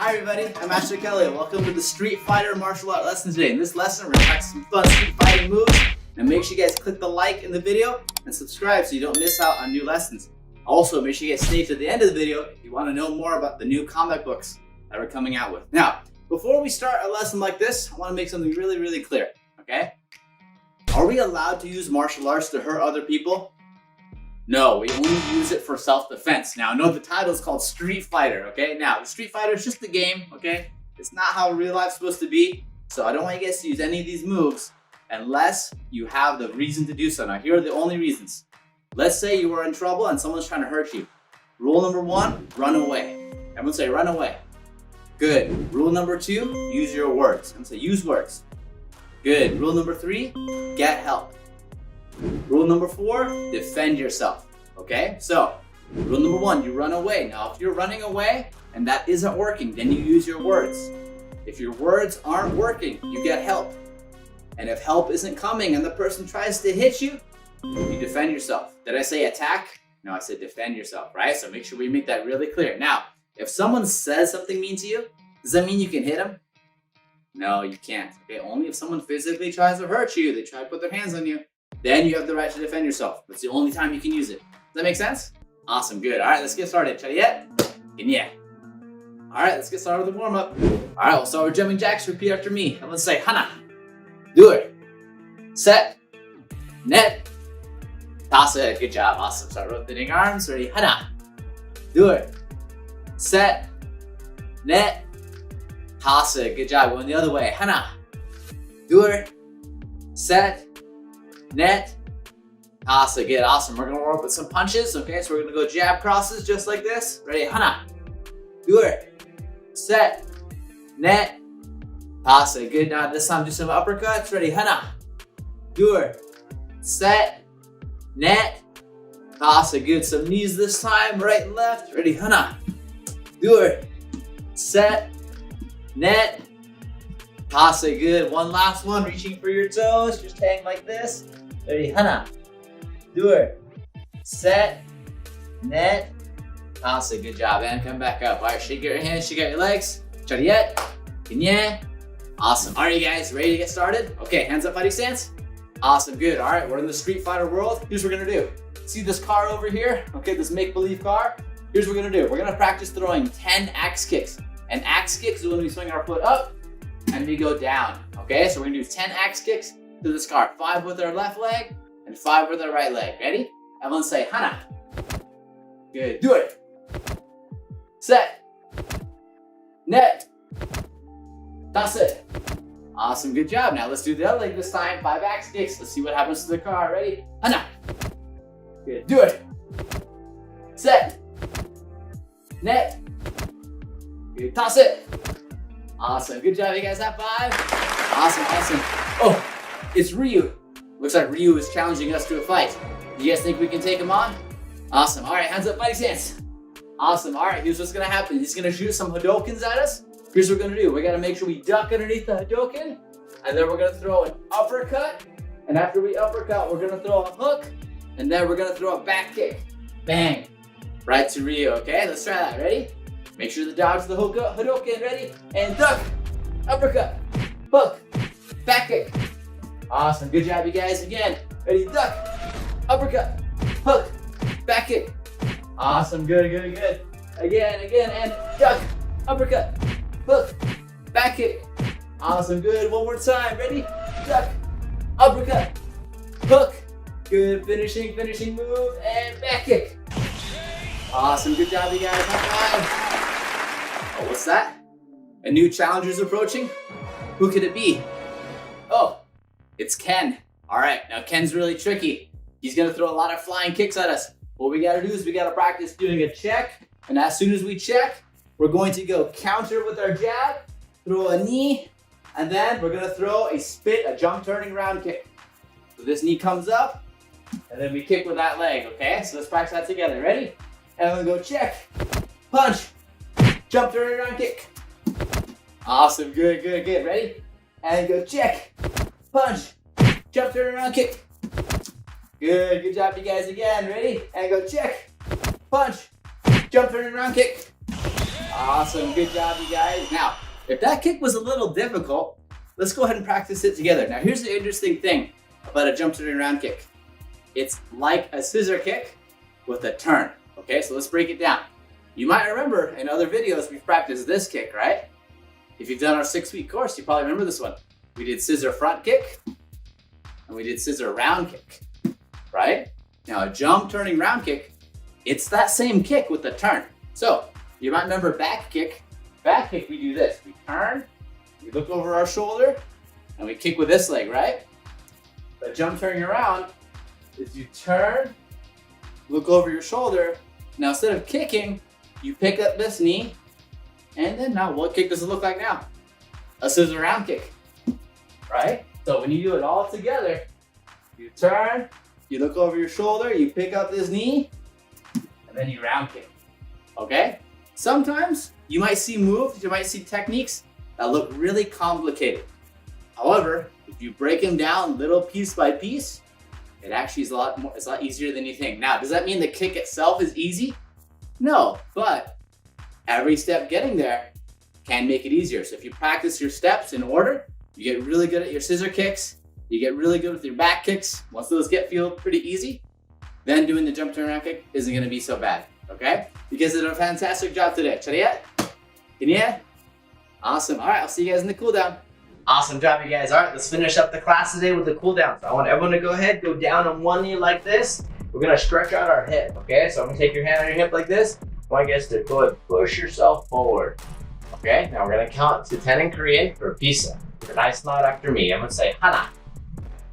Hi everybody, I'm Master Kelley. Welcome to the Street Fighter martial art lesson today. In this lesson, we're going to practice some fun street fighting moves. And make sure you guys click the like in the video and subscribe so you don't miss out on new lessons. Also, make sure you guys stay to the end of the video if you want to know more about the new comic books that we're coming out with. Now, before we start a lesson like this, I want to make something really clear, okay? Are we allowed to use martial arts to hurt other people? No, we only use it for self-defense. Now, I know the title is called Street Fighter, okay? Now, the Street Fighter is just a game, okay? It's not how real life's supposed to be. So I don't want you guys to use any of these moves unless you have the reason to do so. Now, here are the only reasons. Let's say you are in trouble and someone's trying to hurt you. Rule number 1, run away. Everyone say run away. Good. Rule number 2, use your words. Everyone say use words. Good. Rule number 3, get help. Rule number 4, defend yourself. Okay? So, rule number 1, you run away. Now, if you're running away and that isn't working, then you use your words. If your words aren't working, you get help. And if help isn't coming and the person tries to hit you, you defend yourself. Did I say attack? No, I said defend yourself, right? So make sure we make that really clear. Now, if someone says something mean to you, does that mean you can hit them? No, you can't. Okay, only if someone physically tries to hurt you, they try to put their hands on you, then you have the right to defend yourself. That's the only time you can use it. Does that make sense? Awesome, good. All right, let's get started. Chariot, yeah. All right, let's get started with the warm-up. All right, we'll start with jumping jacks. Repeat after me. I'm gonna say hana. Do it. Set. Net. Toss it. Good job. Awesome. Start rotating arms. Ready? Hana. Do it. Set. Net. Toss it. Good job. Going the other way. Hana. Do it. Set. Net. Toss it. Good. Awesome. We're going to work with some punches. Okay, so we're going to go jab crosses just like this. Ready? Hana. Do it. Set. Net. Toss it. Good. Now this time do some uppercuts. Ready? Hana. Do it. Set. Net. Toss it. Good. Some knees this time. Right and left. Ready? Hana. Do it. Set. Net. Toss it. Good. One last one. Reaching for your toes. Just hang like this. Ready? Hana. Do it. Set. Net. Toss it. Good job. And come back up. All right. Shake your hands. Shake out your legs. Chariot. Kenya. Awesome. Are you guys ready to get started? Okay. Hands up fighting stance. Awesome. Good. All right. We're in the Street Fighter world. Here's what we're going to do. See this car over here? Okay. This make-believe car. Here's what we're going to do. We're going to practice throwing 10 axe kicks. And axe kicks is when we swing our foot up and we go down. Okay. So we're going to do 10 axe kicks to this car. 5 with our left leg and 5 with our right leg. Ready? Everyone say hana. Good. Do it. Set. Net. Toss it. Awesome. Good job. Now let's do the other leg this time. 5 axe kicks. Let's see what happens to the car. Ready? Hana. Good. Do it. Set. Net. Good. Toss it. Awesome. Good job. You guys have 5. Awesome. Oh, it's Ryu. Looks like Ryu is challenging us to a fight. Do you guys think we can take him on? Awesome. All right. Hands up fighting stance. Awesome. All right. Here's what's going to happen. He's going to shoot some Hadokens at us. Here's what we're going to do. We got to make sure we duck underneath the Hadoken. And then we're going to throw an uppercut. And after we uppercut, we're going to throw a hook. And then we're going to throw a back kick. Bang. Right to Ryu. Okay, let's try that. Ready? Make sure to dodge the Hadoken. Ready? And duck. Uppercut. Hook. Back kick. Awesome. Good job, you guys. Again. Ready? Duck. Uppercut. Hook. Back kick. Awesome. Good. Again. And duck. Uppercut. Hook. Back kick. Awesome. Good. One more time. Ready? Duck. Uppercut. Hook. Good. Finishing move. And back kick. Awesome. Good job, you guys. High five. Oh, what's that? A new challenger's approaching? Who could it be? Oh, it's Ken. All right. Now, Ken's really tricky. He's going to throw a lot of flying kicks at us. What we got to do is we got to practice doing a check. And as soon as we check, we're going to go counter with our jab, throw a knee, and then we're going to throw a jump turning round kick. So this knee comes up, and then we kick with that leg, okay? So let's practice that together. Ready? And we'll go check, punch, jump turning round kick. Awesome, good. Ready? And go check, punch, jump turning round kick. Good job, you guys. Again, ready? And go check, punch, jump turning round kick. Awesome, good job, you guys. Now, if that kick was a little difficult, let's go ahead and practice it together. Now, here's the interesting thing about a jump turning round kick. It's like a scissor kick with a turn. Okay, so let's break it down. You might remember in other videos we've practiced this kick, right? If you've done our 6-week course, you probably remember this one. We did scissor front kick and we did scissor round kick, right? Now a jump turning round kick, it's that same kick with the turn. So you might remember back kick. Back kick, we do this. We turn, we look over our shoulder, and we kick with this leg, right? But jump turning around is you turn, look over your shoulder. Now instead of kicking, you pick up this knee, and then now what kick does it look like now? A scissor round kick, right? So when you do it all together, you turn, you look over your shoulder, you pick up this knee, and then you round kick, okay? Sometimes you might see moves, you might see techniques that look really complicated. However, if you break them down little piece by piece, it actually is it's a lot easier than you think. Now, does that mean the kick itself is easy? No, but every step getting there can make it easier. So if you practice your steps in order, you get really good at your scissor kicks, you get really good with your back kicks. Once those feel pretty easy, then doing the jump turn round kick isn't gonna be so bad, okay? You guys did a fantastic job today. Chariya? Kenya? Awesome. All right, I'll see you guys in the cool down. Awesome job, you guys. All right, let's finish up the class today with the cool down. So I want everyone to go ahead, go down on one knee like this. We're gonna stretch out our hip, okay? So I'm gonna take your hand on your hip like this. I want you guys to go ahead, push yourself forward. Okay, now we're gonna count to 10 in Korean for pisa. Give a nice nod after me. I'm gonna say 하나,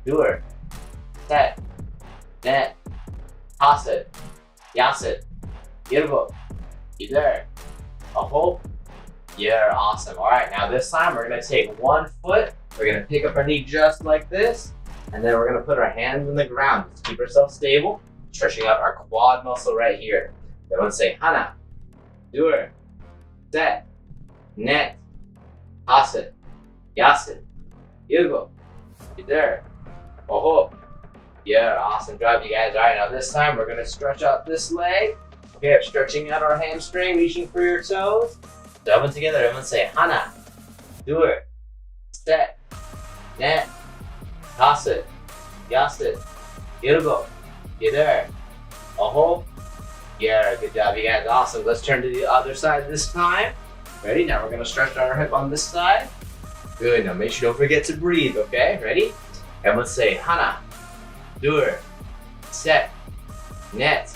둘, 셋, 넷, 다섯, 여섯, 일곱, 여덟, 아홉. Yeah, awesome. All right, now this time we're gonna take one foot. We're gonna pick up our knee just like this, and then we're gonna put our hands on the ground. Just keep ourselves stable, stretching out our quad muscle right here. Then we'll say 하나, 둘, 셋, 넷, 다섯, 여섯, 일곱, 여덟, 아홉. Yeah, awesome job, you guys. All right, now this time we're gonna stretch out this leg. Okay, stretching out our hamstring, reaching for your toes. So everyone together, everyone say 하나, 둘, 셋, 넷, 다섯, 여섯, 일곱, 여덟, 아홉. Yeah, good job, you guys. Awesome. Let's turn to the other side this time. Ready? Now we're gonna stretch our hip on this side. Good. Now make sure you don't forget to breathe. Okay, ready? Everyone say 하나, 둘, 셋, 넷,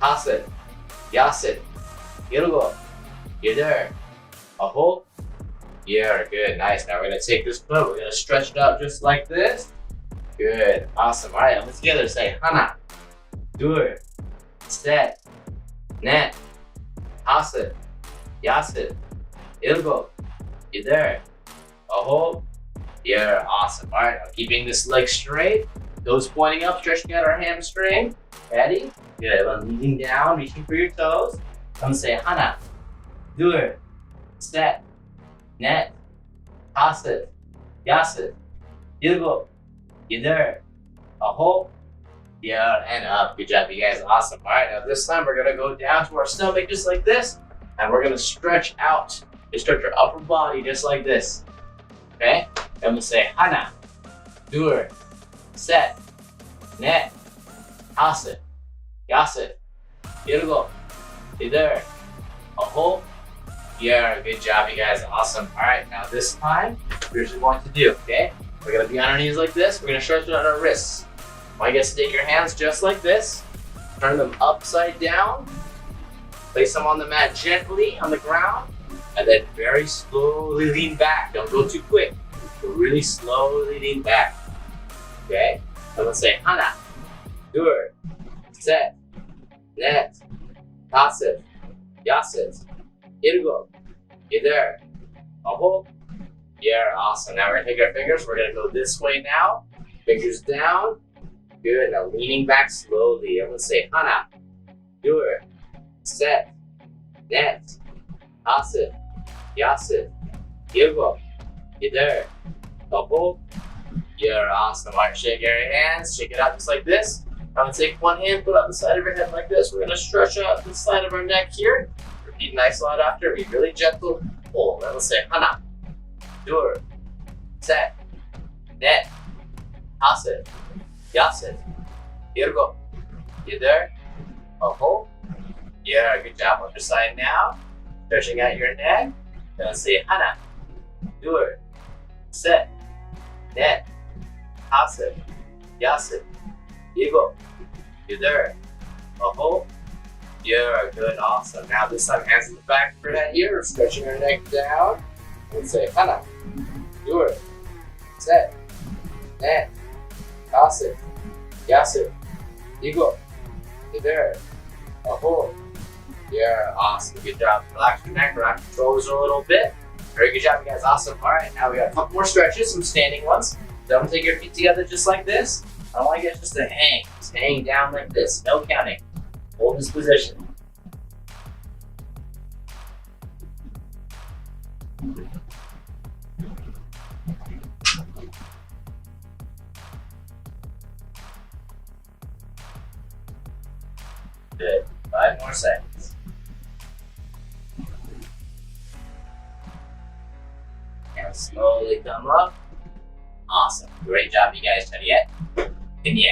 다섯, 여섯, 일곱, 여덟, 아홉. Yeah, good, nice. Now we're gonna take this foot, we're gonna stretch it out just like this. Good, awesome. All right, let's together say 하나, 둘, 셋, 넷, 다섯, 여섯, 일곱, 여덟, 아홉. Yeah, awesome. All right, now keeping this leg straight, toes pointing up, stretching out our hamstring. Ready? Good. I'm leaning down, reaching for your toes. I'm gonna say 하나, 둘, 셋, 넷, 다섯, 여섯, 일곱, 여덟, 아홉. Yeah, and up. Good job, you guys. Awesome. All right, now this time we're gonna go down to our stomach just like this, and we're gonna stretch out. Just stretch our upper body just like this. Okay? I'm gonna say 하나, 둘, 셋, 넷, 다섯, 여섯, 일곱, 여덟, 아홉. Yeah, good job, you guys. Awesome. All right, now this time, here's what we're going to do, okay? We're gonna be on our knees like this. We're gonna stretch out our wrists. I want you guys to take your hands just like this. Turn them upside down. Place them on the mat gently on the ground. And then very slowly lean back. Don't go too quick. But really slowly lean back. Okay? I'm gonna say 하나, 둘, 셋, 넷, 다섯, 여섯, 일곱, 여덟, 아홉. Yeah, awesome. Now we're gonna take our fingers. We're gonna go this way now. Fingers down. Good. Now leaning back slowly. I'm gonna say 하나, 둘, 셋, 넷, 다섯, 여섯, 일곱, 여덟, 아홉. You're awesome. All right, shake your hands. Shake it out just like this. I'm gonna take one hand, put it on the side of your head like this. We're gonna stretch out the side of our neck here. We're repeat nice loud after me. Really gentle pull. Then let's say hana, dur, set, net, hasit, yasit, irgo, yidar, aho. Yeah, good job. Other side now. Stretching out your neck. Then let's say hana, dur, set, net, hasit, yasit, irgo, yidar, aho. Yeah, good, awesome. Now this time, hands in the back for that here, stretching our neck down. And say, hana, dur, set, net, hasit, yasit, igo, yidar, aho. Yeah, awesome, good job. Relax your neck, relax your shoulders a little bit. Very good job, you guys, awesome. All right, now we got a couple more stretches, some standing ones. Don't take your feet together just like this. I don't want you guys just to hang. Just hang down like this, no counting. Hold this position. Good. 5 more seconds. And slowly come up. Awesome. Great job, you guys. Ready yet? Continue.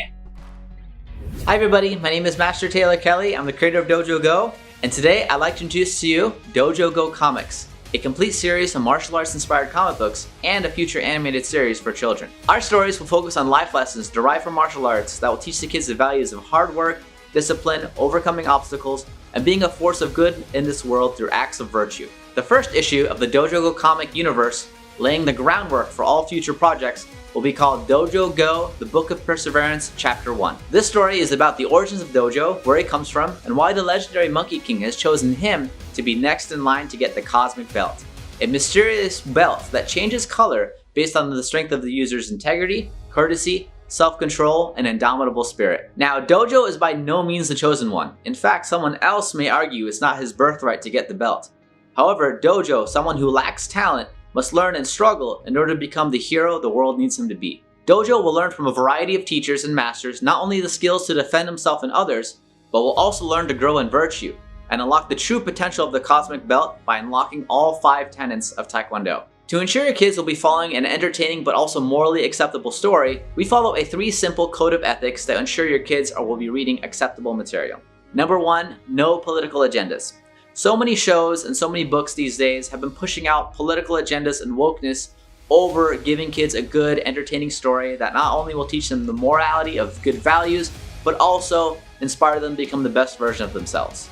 Hi everybody, my name is Master Taylor Kelley. I'm the creator of Dojo Go, and today I'd like to introduce to you Dojo Go Comics, a complete series of martial arts inspired comic books and a future animated series for children. Our stories will focus on life lessons derived from martial arts that will teach the kids the values of hard work, discipline, overcoming obstacles, and being a force of good in this world through acts of virtue. The first issue of the Dojo Go comic universe, laying the groundwork for all future projects, will be called Dojo Go, The Book of Perseverance, Chapter 1. This story is about the origins of Dojo, where he comes from, and why the legendary Monkey King has chosen him to be next in line to get the Cosmic Belt. A mysterious belt that changes color based on the strength of the user's integrity, courtesy, self-control, and indomitable spirit. Now, Dojo is by no means the chosen one. In fact, someone else may argue it's not his birthright to get the belt. However, Dojo, someone who lacks talent, must learn and struggle in order to become the hero the world needs him to be. Dojo will learn from a variety of teachers and masters not only the skills to defend himself and others, but will also learn to grow in virtue and unlock the true potential of the Cosmic Belt by unlocking all 5 tenets of Taekwondo. To ensure your kids will be following an entertaining but also morally acceptable story, we follow a 3 simple code of ethics that ensure your kids will be reading acceptable material. Number 1, no political agendas. So many shows and so many books these days have been pushing out political agendas and wokeness over giving kids a good, entertaining story that not only will teach them the morality of good values, but also inspire them to become the best version of themselves.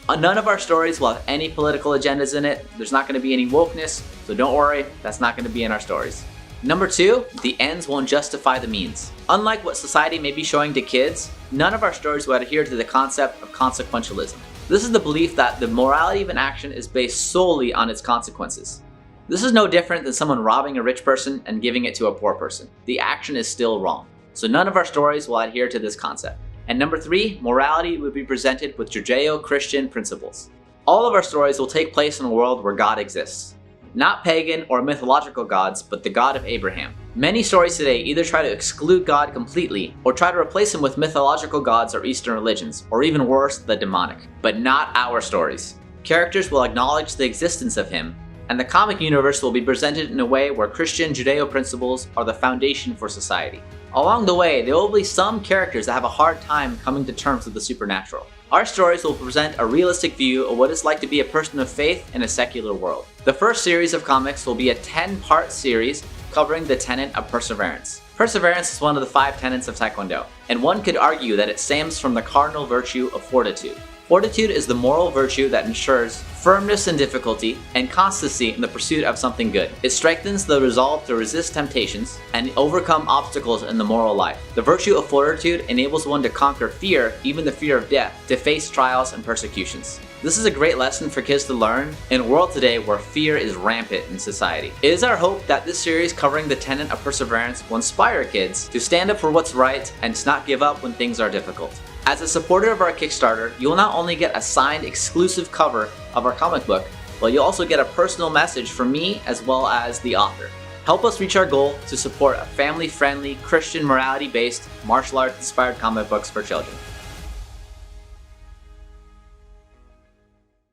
None of our stories will have any political agendas in it. There's not going to be any wokeness, so don't worry, that's not going to be in our stories. Number 2, the ends won't justify the means. Unlike what society may be showing to kids, none of our stories will adhere to the concept of consequentialism. This is the belief that the morality of an action is based solely on its consequences. This is no different than someone robbing a rich person and giving it to a poor person. The action is still wrong. So none of our stories will adhere to this concept. And number 3, morality will be presented with Judeo-Christian principles. All of our stories will take place in a world where God exists. Not pagan or mythological gods, but the God of Abraham. Many stories today either try to exclude God completely or try to replace him with mythological gods or Eastern religions, or even worse, the demonic. But not our stories. Characters will acknowledge the existence of him, and the comic universe will be presented in a way where Christian Judeo principles are the foundation for society. Along the way, there will be some characters that have a hard time coming to terms with the supernatural. Our stories will present a realistic view of what it's like to be a person of faith in a secular world. The first series of comics will be a 10-part series covering the tenet of perseverance. Perseverance is one of the 5 tenets of Taekwondo, and one could argue that it stems from the cardinal virtue of fortitude. Fortitude is the moral virtue that ensures firmness in difficulty and constancy in the pursuit of something good. It strengthens the resolve to resist temptations and overcome obstacles in the moral life. The virtue of fortitude enables one to conquer fear, even the fear of death, to face trials and persecutions. This is a great lesson for kids to learn in a world today where fear is rampant in society. It is our hope that this series covering the tenet of perseverance will inspire kids to stand up for what's right and to not give up when things are difficult. As a supporter of our Kickstarter, you will not only get a signed exclusive cover of our comic book, but you'll also get a personal message from me as well as the author. Help us reach our goal to support a family-friendly, Christian morality-based, martial arts-inspired comic books for children.